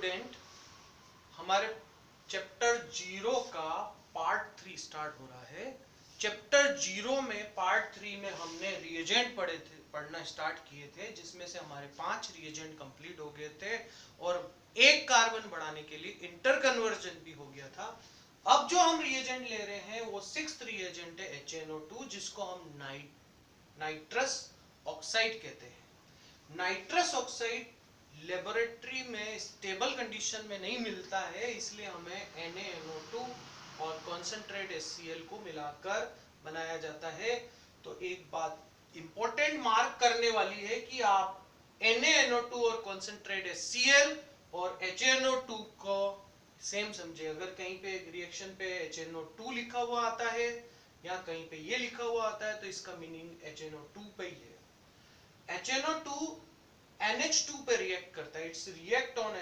Student, हमारे chapter 0 का part 3 start हो रहा है। चैप्टर 0 में पार्ट 3 में हमने रिएजेंट पढ़ना स्टार्ट किए थे, जिसमें से हमारे 5 रिएजेंट कंप्लीट हो गए थे और एक कार्बन बढ़ाने के लिए इंटर कन्वर्जन भी हो गया था। अब जो हम रिएजेंट ले रहे हैं वो 6th रिएजेंट है HNO2, जिसको हम नाइट्रस ऑक्साइड कहते हैं। नाइट्रस ऑक्साइड लेबोरेटरी में स्टेबल कंडीशन में नहीं मिलता है, इसलिए हमें NaNO2 और कॉन्सेंट्रेट HCl को मिलाकर बनाया जाता है। तो एक बात इंपॉर्टेंट मार्क करने वाली है कि आप NaNO2 और कॉन्सेंट्रेट HCl और HNO2 को सेम समझे। अगर कहीं पे रिएक्शन पे HNO2 लिखा हुआ आता है या कहीं पे ये लिखा हुआ आता है तो इसका मीनिंग HNO2 पे ही है। HNO2 NH2 पे रिएक्ट करता है, इट्स रिएक्ट ऑन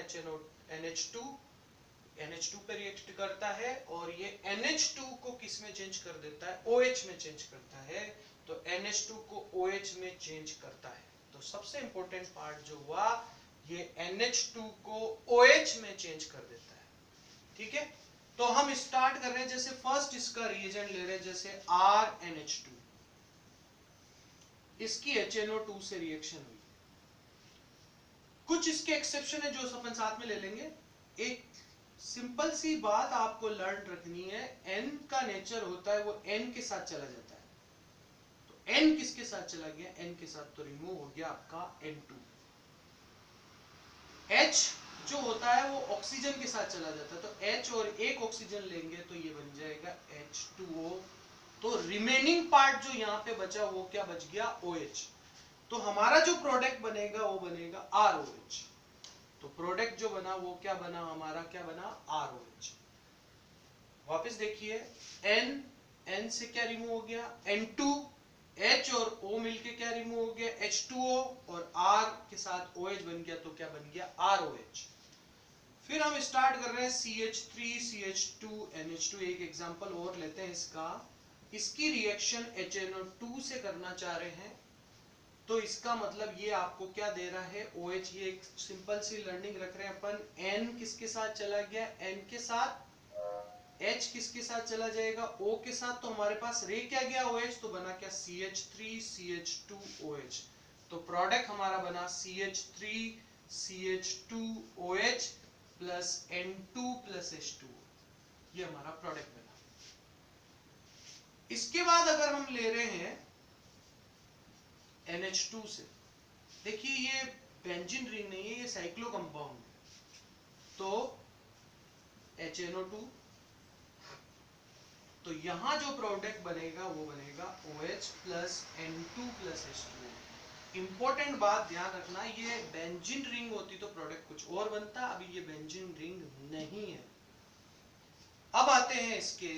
NH2 पे रिएक्ट करता है और ये NH2 को किस में चेंज कर देता है, OH में चेंज करता है। तो NH2 को OH में चेंज करता है। तो सबसे इंपॉर्टेंट पार्ट जो हुआ, ये NH2 को OH में चेंज कर देता है। ठीक है, तो हम स्टार्ट कर रहे हैं। जैसे फर्स्ट इसका रिएजेंट ले रहे हैं, जैसे RNH2, इसकी HNO2 से रिएक्शन हुई। कुछ इसके एक्सेप्शन है जो अपन साथ में ले लेंगे। एक सिंपल सी बात आपको लर्न रखनी है, N का नेचर होता है वो N के साथ चला जाता है। तो N किसके साथ चला गया, N के साथ तो रिमूव हो गया आपका N2। H जो होता है वो ऑक्सीजन के साथ चला जाता है, तो H और एक ऑक्सीजन लेंगे तो ये बन जाएगा H2O। तो रिमेनिंग पार्ट जो यहाँ पे बचा वो क्या बच गया, OH। तो हमारा जो प्रोडक्ट बनेगा वो बनेगा ROH। तो प्रोडक्ट जो बना वो क्या बना, हमारा क्या बना, ROH। वापस देखिए, N से क्या रिमूव हो गया, N2, H और O मिलके क्या रिमूव हो गया, H2O, और R के साथ OH बन गया तो क्या बन गया, ROH। फिर हम स्टार्ट कर रहे हैं CH3 CH2 NH2। एक एग्जांपल और लेते हैं इसका। इसकी रिएक्शन HNO2 से करना चाह रहे हैं, तो इसका मतलब ये आपको क्या दे रहा है, OH। ये एक सिंपल सी लर्निंग रख रहे हैं अपन। N किसके साथ चला गया, N के साथ। H किसके साथ चला जाएगा, O के साथ। तो हमारे पास रे क्या गया, OH। तो बना क्या, CH3 CH2 OH। तो प्रोडक्ट हमारा बना CH3 CH2 OH plus N2 plus H2O। ये हमारा प्रोडक्ट बना। इसके बाद अगर हम ले रहे हैं NH2 से, देखिए ये बेंजीन रिंग नहीं है, ये साइक्लो कंपाउंड है। तो HNO2, तो यहां जो प्रोडक्ट बनेगा वो बनेगा OH plus N2 plus H2O। Important बात ध्यान रखना, ये बेंजीन रिंग होती तो प्रोडक्ट कुछ और बनता, अभी ये बेंजीन रिंग नहीं है। अब आते हैं इसके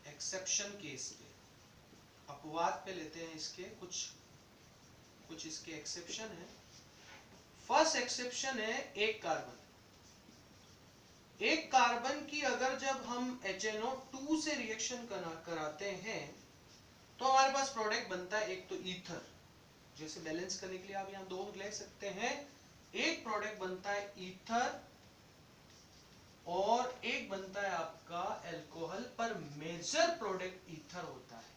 एक्सेप्शन केस पे, अपवाद पे लेते हैं इसके कुछ इसके एक्सेप्शन है। फर्स्ट एक्सेप्शन है एक कार्बन। एक कार्बन की अगर जब हम HNO2 से रिएक्शन कराते हैं तो हमारे पास प्रोडक्ट बनता है एक तो ईथर, जैसे बैलेंस करने के लिए आप यहां दो ले सकते हैं। एक प्रोडक्ट बनता है ईथर और एक बनता है आपका अल्कोहल, पर मेजर प्रोडक्ट ईथर होता है।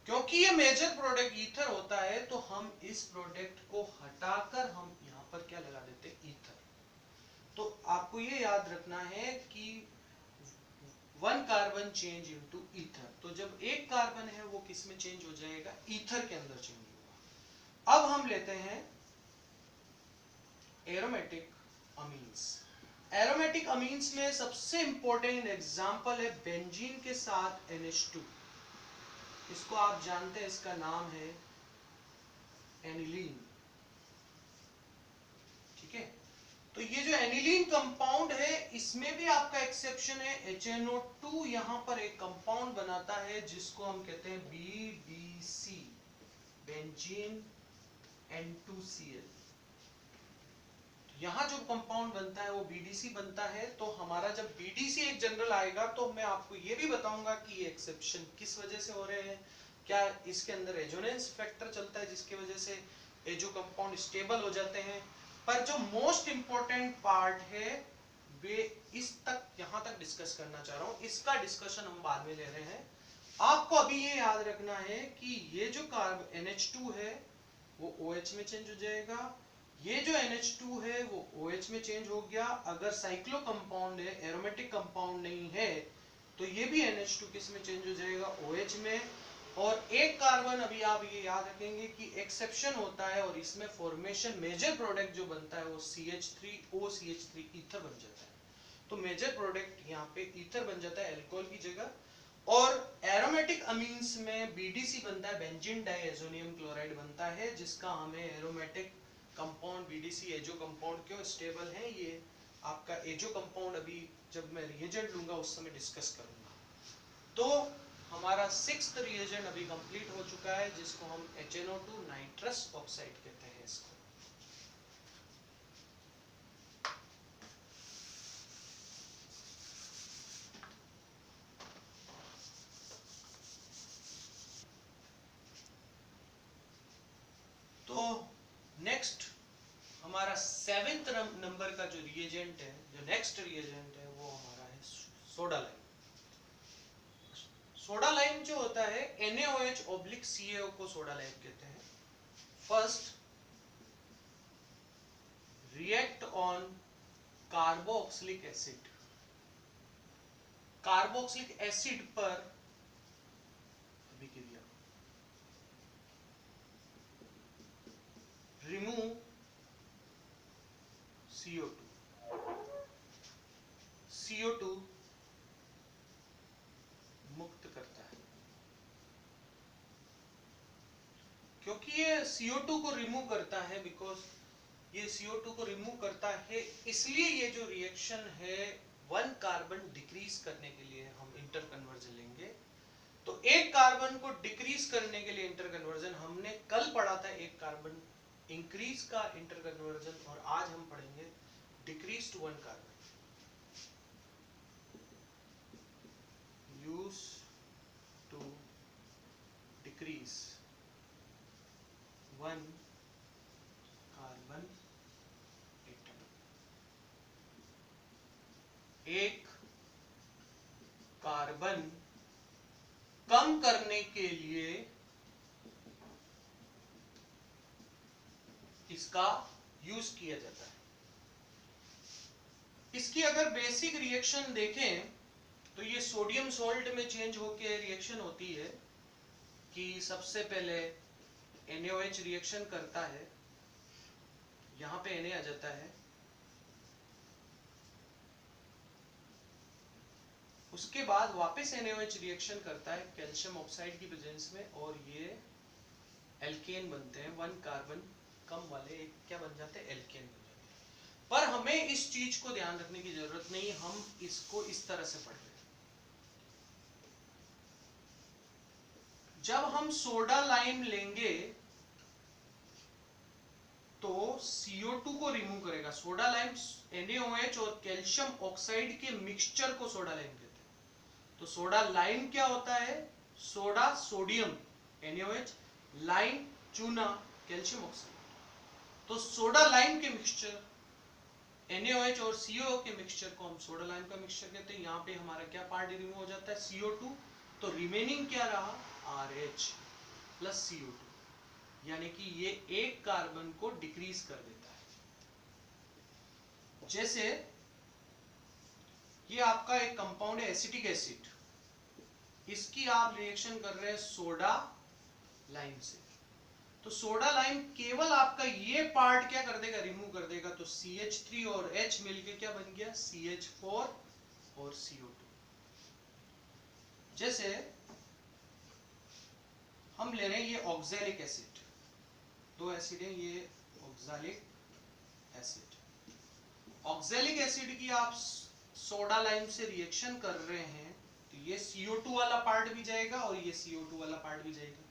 क्योंकि ये मेजर प्रोडक्ट ईथर होता है तो हम इस प्रोडक्ट को हटाकर हम यहां पर क्या लगा देते हैं, ईथर। तो आपको ये याद रखना है कि 1 कार्बन चेंज इनटू ईथर। तो जब एक कार्बन है वो किस में चेंज हो जाएगा, ईथर के अंदर चेंज होगा। अब हम लेते हैं एरोमेटिक अमीन्स। एरोमेटिक अमीन्स में सबसे इंपॉर्टेंट एग्जांपल है बेंजीन के साथ NH2। इसको आप जानते हैं, इसका नाम है एनिलीन। ठीक है, तो ये जो एनिलीन कंपाउंड है इसमें भी आपका एक्सेप्शन है। HNO2 यहां पर एक कंपाउंड बनाता है जिसको हम कहते हैं BDC, बेंजीन N2Cl। यहां जो कंपाउंड बनता है वो BDC बनता है। तो हमारा जब BDC एक जनरल आएगा तो मैं आपको ये भी बताऊंगा कि ये एक्सेप्शन किस वजह से हो रहे हैं। क्या इसके अंदर रेजोनेंस फैक्टर चलता है जिसकी वजह से ये जो कंपाउंड स्टेबल हो जाते हैं, पर जो मोस्ट इंपॉर्टेंट पार्ट है वे इस तक यहां तक डिस्कस करना चाह रहा हूं, इसका डिस्कशन हम बाद में ले रहे हैं। आपको अभी ये याद रखना है कि ये जो कार्ब NH2 है वो OH में चेंज हो जाएगा, ये जो NH2 है वो OH में चेंज हो गया। अगर साइक्लो कंपाउंड है, एरोमेटिक कंपाउंड नहीं है, तो ये भी NH2 किस में चेंज हो जाएगा, OH में। और एक कार्बन अभी आप ये याद रखेंगे कि एक्सेप्शन होता है और इसमें फॉर्मेशन मेजर प्रोडक्ट जो बनता है वो CH3OCH3 ईथर बन जाता है। तो मेजर प्रोडक्ट यहाँ पे ईथर बन जाता है अल्कोहल की जगह। और एरोमेटिक अमीन्स में BDC बनता है, बेंजीन डाइएजोनियम क्लोराइड बनता है, जिसका हमें aromatic compound BDC azo compound क्यों स्टेबल है, ये आपका एजो कंपाउंड अभी जब मैं रिएजेंट लूंगा उस समय डिस्कस करूंगा। तो हमारा 6th रिएजेंट अभी कंप्लीट हो चुका है, जिसको हम HNO2 नाइट्रस ऑक्साइड कहते हैं इसको। तो नेक्स्ट हमारा 7th नंबर का जो रिएजेंट है, जो नेक्स्ट रिएजेंट है, वो हमारा है सोडा लाइम। सोडा लाइम जो होता है NaOH/CaO को सोडा लाइम कहते हैं। First react on carboxylic acid, carboxylic acid पर अभिक्रिया, रिमूव CO2 मुक्त करता है। क्योंकि ये CO2 को रिमूव करता है, बिकॉज ये CO2 को रिमूव करता है, इसलिए ये जो रिएक्शन है 1 कार्बन डिक्रीज करने के लिए हम इंटर कन्वर्जन लेंगे। तो एक कार्बन को डिक्रीज करने के लिए इंटर कन्वर्जन हमने कल पढ़ा था, एक कार्बन इंक्रीज का इंटर कन्वर्जन, और आज हम पढ़ेंगे decrease to 1 carbon. Use to decrease 1 carbon atom. एक कार्बन कम करने के लिए इसका यूज किया जाता है। इसकी अगर बेसिक रिएक्शन देखें तो ये सोडियम सॉल्ट में चेंज होकर रिएक्शन होती है कि सबसे पहले NaOH रिएक्शन करता है, यहां पे Na आ जाता है, उसके बाद वापस NaOH रिएक्शन करता है कैल्शियम ऑक्साइड की प्रेजेंस में, और ये एल्केन बनते हैं। 1 कार्बन कम वाले एक क्या बन जाते हैं, एल्केन बन जाते हैं। पर हमें इस चीज को ध्यान रखने की जरूरत नहीं, हम इसको इस तरह से पढ़ रहे हैं। जब हम सोडा लाइम लेंगे तो CO2 को रिमूव करेगा। सोडा लाइम NaOH और कैल्शियम ऑक्साइड के मिक्सचर को सोडा लाइम कहते हैं। तो सोडा लाइम क्या होता है, सोडा सोडियम NaOH, लाइम चूना कैल्शियम ऑक्साइड। तो सोडा लाइम के मिक्सचर NaOH और CO के मिक्सचर को हम सोडा लाइम का मिक्सचर कहते हैं। यहाँ पे हमारा क्या पार्ट रिमूव हो जाता है, CO2। तो रिमेनिंग क्या रहा, RH प्लस CO2, यानी कि ये एक कार्बन को डिक्रीज कर देता है। जैसे ये आपका एक कंपाउंड है एसिटिक एसिड, इसकी आप रिएक्शन कर रहे हैं सोडा लाइम से, तो सोडा लाइम केवल आपका ये पार्ट क्या कर देगा, रिमूव कर देगा। तो CH3 और H मिलके क्या बन गया, CH4 और CO2। जैसे हम ले रहे हैं ये ऑक्सैलिक एसिड, 2 एसिड है, ये ऑक्सैलिक एसिड। ऑक्सैलिक एसिड की आप सोडा लाइम से रिएक्शन कर रहे हैं, तो ये CO2 वाला पार्ट भी जाएगा और ये CO2 वाला पार्ट भी जाएगा।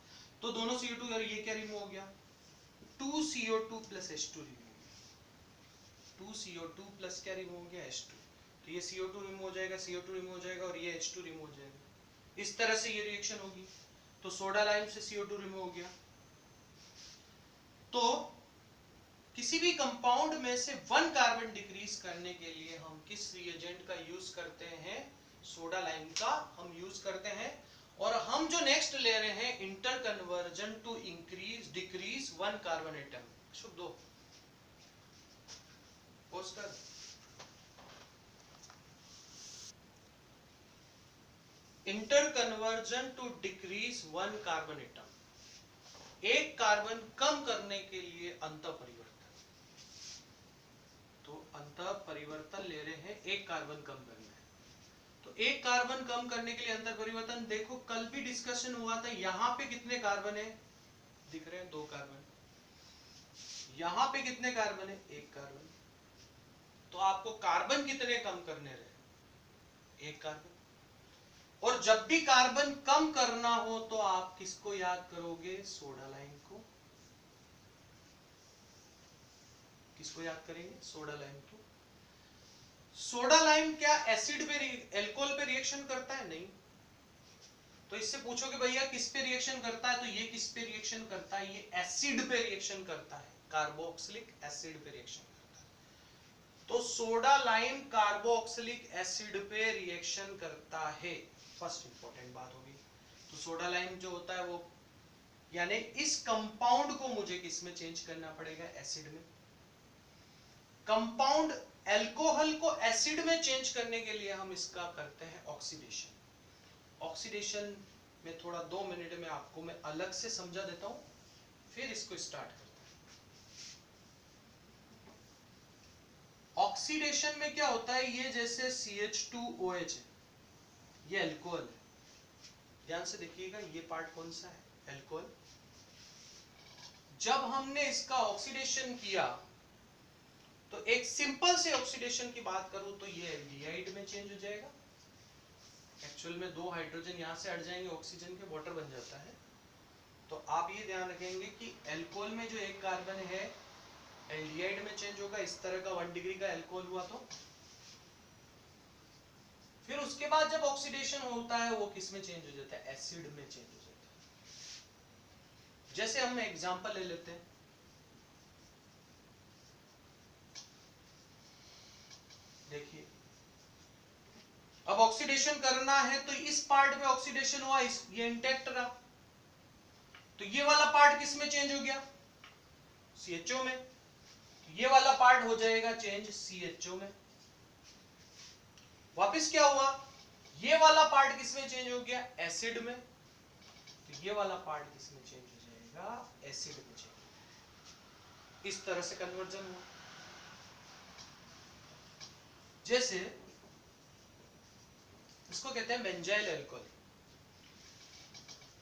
तो दोनों CO2 और ये क्या रिमूव हो गया, 2CO2 प्लस H2 रिमूव हो गया। 2CO2 प्लस क्या रिमूव हो गया, H2। तो ये CO2 रिमूव हो जाएगा, CO2 रिमूव हो जाएगा और ये H2 रिमूव हो जाएगा। इस तरह से ये रिएक्शन होगी। तो सोडा लाइम से CO2 रिमूव हो गया। तो किसी भी कंपाउंड में से 1 कार्बन डिक्रीज करने के लिए हम किस रिएजेंट का यूज करते हैं? सोडा लाइम का हम यूज करते हैं। और हम जो नेक्स्ट ले रहे हैं interconversion to increase decrease 1 carbon atom. शुभ दो poster. Interconversion to decrease 1 carbon atom, एक कार्बन कम करने के लिए अंत परिवर्तन। तो अंत परिवर्तन ले रहे हैं, एक कार्बन कम करना है। तो एक कार्बन कम करने के लिए अंतर परिवर्तन, देखो कल भी डिस्कशन हुआ था, यहां पे कितने कार्बन है? दिख रहे हैं 2 कार्बन। यहां पे कितने कार्बन है? 1 कार्बन। तो आपको कार्बन कितने कम करने रहे? 1 कार्बन। और जब भी कार्बन कम करना हो तो आप किसको याद करोगे? सोडा लाइम को। किसको याद करेंगे? सोडा लाइम को। सोडा लाइम क्या एसिड पे एल्कोहल पे रिएक्शन करता है? नहीं। तो इससे पूछोगे भैया किस पे रिएक्शन करता है, तो ये किस पे रिएक्शन करता है? ये एसिड पे रिएक्शन करता है, कार्बोक्सिलिक एसिड पे रिएक्शन करता है। तो सोडा लाइम कार्बोक्सिलिक एसिड पे रिएक्शन करता है। फर्स्ट इंपॉर्टेंट बात होगी। तो सोडा लाइम जो होता है वो, यानी इस कंपाउंड को मुझे किस में चेंज करना पड़ेगा? एसिड में। कंपाउंड एल्कोहल को एसिड में चेंज करने के लिए हम इसका करते हैं ऑक्सीडेशन। ऑक्सीडेशन में थोड़ा 2 मिनट में आपको मैं अलग से समझा देता हूं, फिर इसको स्टार्ट करते हैं। ऑक्सीडेशन में क्या होता है? ये जैसे CH2OH है, ये अल्कोहल है। ध्यान से देखिएगा, ये पार्ट कौन सा है? अल्कोहल। जब हमने इसका ऑक्सीडेशन किया तो एक सिंपल से ऑक्सीडेशन की बात करूं तो ये एल्डिहाइड में चेंज हो जाएगा। एक्चुअल में 2 हाइड्रोजन यहां से हट जाएंगे, ऑक्सीजन के वाटर बन जाता है। तो आप ये ध्यान रखेंगे कि एल्कोहल में जो 1 कार्बन है एल्डिहाइड में चेंज होगा। इस तरह का 1 डिग्री का एल्कोहल हुआ तो फिर उसके बाद जब ऑक्सीडेशन होता है वो किस में चेंज हो जाता है? एसिड में चेंज हो जाता है। जैसे हम एग्जांपल ले लेते हैं, देखिए अब ऑक्सीडेशन करना है तो इस पार्ट में ऑक्सीडेशन हुआ, ये इंटैक्ट रहा। तो ये वाला पार्ट किस में चेंज हो गया? CHO में। ये वाला पार्ट हो जाएगा चेंज CHO में। वापस क्या हुआ? ये वाला पार्ट किस में चेंज हो गया? एसिड में। तो ये वाला पार्ट किस में चेंज हो जाएगा? एसिड में चेंज। इस तरह से कन्वर्जन हुआ। जैसे इसको कहते हैं बेंजाइल अल्कोहल।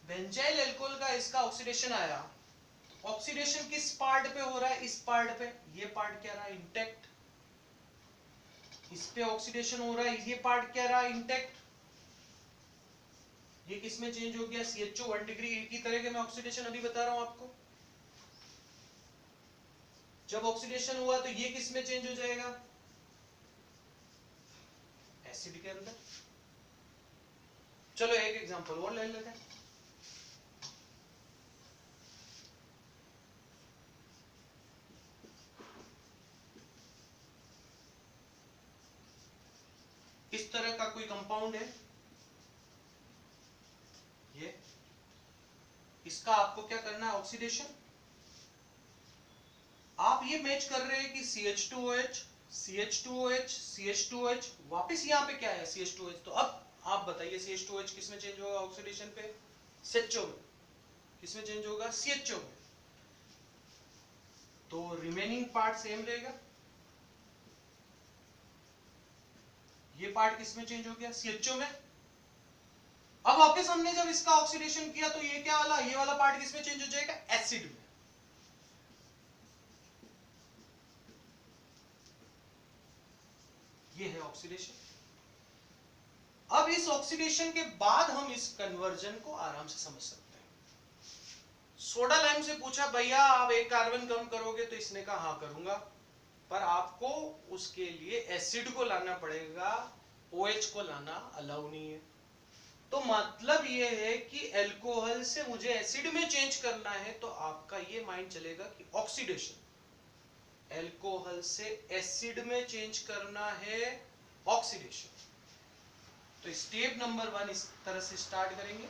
बेंजाइल अल्कोहल का इसका ऑक्सीडेशन आया। ऑक्सीडेशन किस पार्ट पे हो रहा है? इस पार्ट पे। ये पार्ट क्या रहा? इंटैक्ट। इस पे ऑक्सीडेशन हो रहा है, ये पार्ट क्या रहा? इंटैक्ट। ये किस में चेंज हो गया? CHO 1 degree. एक ही तरह के मैं ऑक्सीडेशन अभी बता रहा हूं आपको। जब ऑक्सीडेशन हुआ तो ये किस में चेंज हो जाएगा? एसिड के अंदर। चलो एक एग्जांपल और ले लेते हैं। इस तरह का कोई कंपाउंड है, ये इसका आपको क्या करना है? ऑक्सीडेशन। आप ये मैच कर रहे हैं कि CH2OH CH2OH CH2OH, वापस यहां पे क्या है? CH2OH। तो अब आप बताइए CH2OH किस में चेंज होगा ऑक्सीडेशन पे? CHO में। किस में चेंज होगा? CHO में। तो रिमेनिंग पार्ट सेम रहेगा। ये पार्ट किस में चेंज हो गया? CHO में। अब वापस हमने जब इसका ऑक्सीडेशन किया तो ये क्या वाला? ये वाला पार्ट किस में चेंज हो जाएगा? एसिड में। ये है ऑक्सीडेशन। अब इस ऑक्सीडेशन के बाद हम इस कन्वर्जन को आराम से समझ सकते हैं। सोडा लाइम से पूछा भैया आप 1 कार्बन कम करोगे? तो इसने कहा हाँ करूंगा, पर आपको उसके लिए एसिड को लाना पड़ेगा, OH को लाना अलाउ नहीं है। तो मतलब ये है कि अल्कोहल से मुझे एसिड में चेंज करना है, तो आपका ये माइंड चलेगा कि ऑक्सीडेशन। एल्कोहल से एसिड में चेंज करना है ऑक्सीडेशन। तो स्टेप नंबर 1 इस तरह से स्टार्ट करेंगे।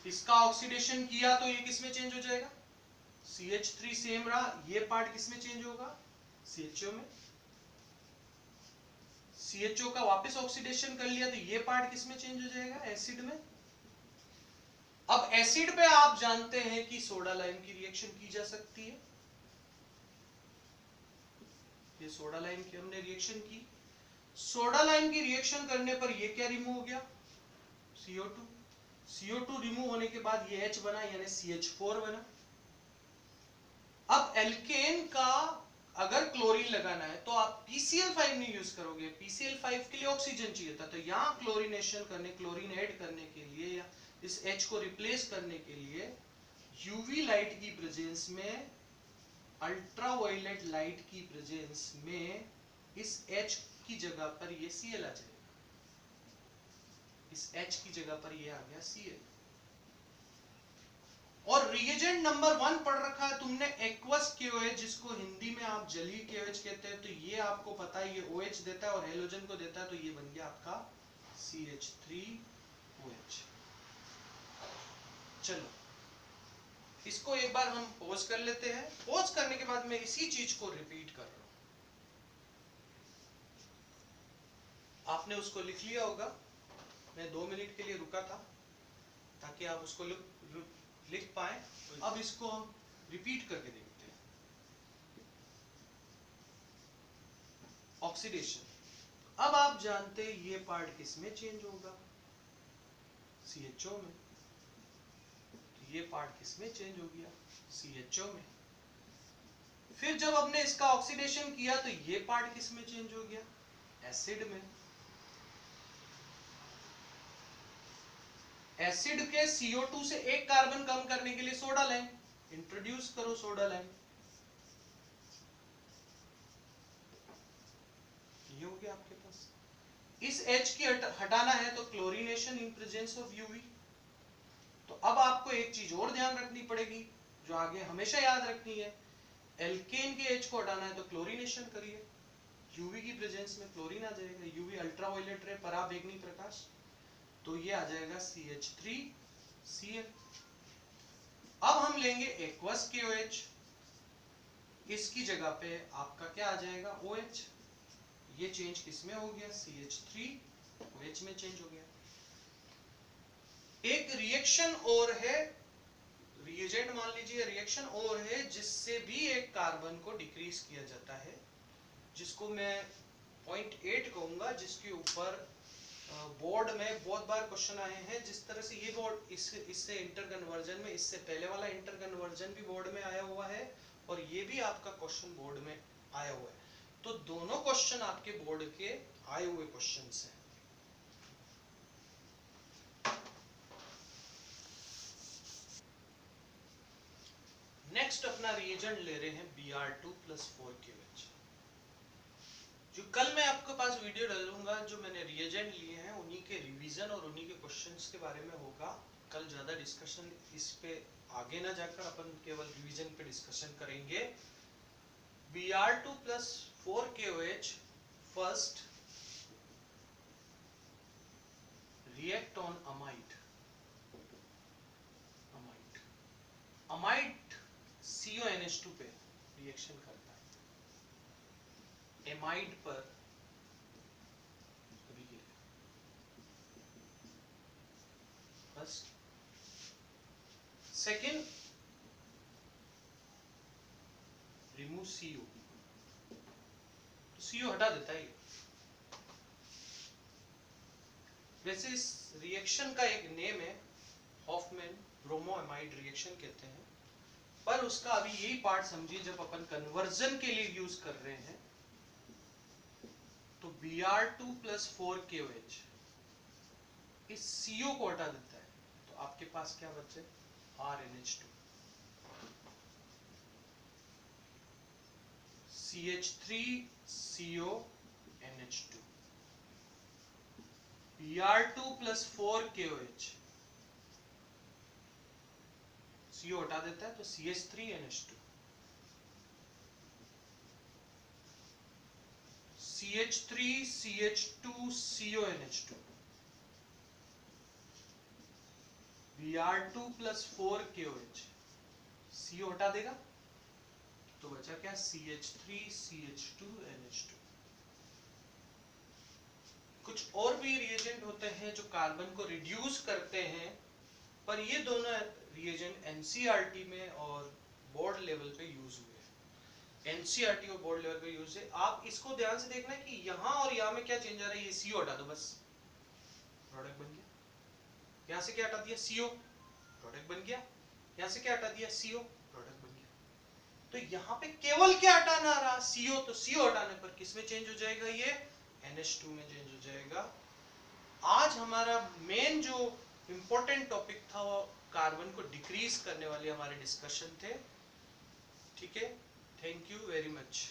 इसका ऑक्सीडेशन किया तो ये किस में चेंज हो जाएगा, CH3 सेम रहा, ये पार्ट किस में चेंज होगा, CHO में। CHO का वापस ऑक्सीडेशन कर लिया तो ये पार्ट किस में चेंज हो जाएगा, एसिड में। अब एसिड पे आप जानते हैं कि सोडा लाइम की रिएक्शन की जा सकती है। ये सोडा लाइम की हमने रिएक्शन की, सोडा लाइम की रिएक्शन करने पर ये क्या रिमूव हो गया, CO2। CO2 रिमूव होने के बाद ये H बना यानी CH4 बना। अब एल्केन का अगर क्लोरीन लगाना है तो आप PCl5 नहीं यूज करोगे, PCl5 के लिए ऑक्सीजन चाहिए था। तो यहां क्लोरीनेशन करने, क्लोरीन ऐड करने के लिए या इस H को रिप्लेस करने के लिए यूवी लाइट की प्रेजेंस में, अल्ट्रावायलेट लाइट की प्रेजेंस में इस H की जगह पर ये Cl आ जाएगा, इस H की जगह पर ये आ गया Cl। और रिएजेंट नंबर 1 पढ़ रखा है तुमने, एक्वस KOH, जिसको हिंदी में आप जलीय KOH कहते हैं। तो ये आपको पता है ये OH देता है और हेलोजन को देता है, तो ये बन गया आपका CH3OH। चलो इसको एक बार हम पॉज कर लेते हैं। पॉज करने के बाद मैं इसी चीज को रिपीट कर रहा हूं, आपने उसको लिख लिया होगा। मैं 2 मिनट के लिए रुका था ताकि आप उसको लिख पाए। अब इसको हम रिपीट करके देखते हैं। ऑक्सीडेशन, अब आप जानते हैं ये पार्ट किस में चेंज होगा, CHO में। तो ये पार्ट किस में चेंज हो गया, CHO में। फिर जब हमने इसका ऑक्सीडेशन किया तो ये पार्ट किस में चेंज हो गया, एसिड में। एसिड के CO2 से एक कार्बन कम करने के लिए सोडा लाइम इंट्रोड्यूस करो, सोडा लाइम। ये हो गया आपके पास। इस H की हटाना है तो chlorination in presence of UV. तो अब आपको एक चीज और ध्यान रखनी पड़ेगी जो आगे हमेशा याद रखनी है, एल्केन के H को हटाना है तो क्लोरीनेशन करिए, यूवी की प्रेजेंस में क्लोरीन आ जाएगा। यूवी अल्ट्रावायलेट रे, पराबैंगनी प्रकाश, तो ये आ जाएगा CH3Cl। अब हम लेंगे एक्वस KOH, इसकी जगह पे आपका क्या आ जाएगा, OH। ये चेंज किसमें हो गया, CH3OH में चेंज हो गया। एक रिएक्शन और है, रिएजेंट मान लीजिए, रिएक्शन और है जिससे भी एक कार्बन को डिक्रीज किया जाता है, जिसको मैं पॉइंट 8 कहूंगा, जिसके ऊपर बोर्ड में बहुत बार क्वेश्चन आए हैं। जिस तरह से ये बोर्ड इससे इंटर कन्वर्जन में, इससे पहले वाला इंटर कन्वर्जन भी बोर्ड में आया हुआ है और ये भी आपका क्वेश्चन बोर्ड में आया हुआ है। तो दोनों क्वेश्चन आपके बोर्ड के आए हुए क्वेश्चंस हैं। नेक्स्ट अपना रिएजेंट ले रहे हैं Br2+4KOH। जो कल मैं आपके पास वीडियो डालूंगा, जो मैंने रिएजेंट लिए हैं उन्हीं के रिवीजन और उन्हीं के क्वेश्चंस के बारे में होगा। कल ज्यादा डिस्कशन इस पे आगे ना जाकर अपन केवल रिवीजन पे डिस्कशन करेंगे। Br2+4KOH first react on amide, amide CONH2 पे रिएक्शन करता है, एमाइड पर फर्स्ट। सेकेंड, रिमूव CO, तो CO हटा देता है। वैसे इस रिएक्शन का एक नेम है, हॉफमैन ब्रोमोएमाइड रिएक्शन कहते हैं, पर उसका अभी यही पार्ट समझिए जब अपन कन्वर्जन के लिए यूज कर रहे हैं। तो Br2+4KOH इस CO को हटा देता है, तो आपके पास क्या बचे, RNH2, CH3CONH2। Br2+4KOH CO हटा देता है तो CH3NH2। CH3 CH2 CONH2 Br2 plus 4 KOH, CO हटा देगा तो बचा क्या, CH3 CH2 NH2। कुछ और भी रिएजेंट होते हैं जो कार्बन को रिड्यूस करते हैं, पर ये दोनों रिएजेंट एनसीईआरटी में और बोर्ड लेवल पे यूज हुए हैं। एनसीईआरटी और बोर्ड लेवल पे यूज है। आप इसको ध्यान से देखना कि यहाँ और यहाँ में क्या चेंज आ रहा है, ये CO हटा दो बस, प्रोडक्ट बन गया। यहाँ से क्या हटा दिया, CO, प्रोडक्ट बन गया। यहाँ से क्या हटा दिया, CO, प्रोडक्ट बन गया। तो यहाँ पे केवल क्या हटाना आ रहा, CO, तो CO हटाने पर किसमें चेंज हो जाएगा, ये NH2 में चेंज हो जाएगा। आज हमारा मेन जो इंपॉर्टेंट टॉपिक था वो कार्बन को डिक्रीज करने वाले हमारे डिस्कशन थे। ठीक है, थैंक यू वेरी मच।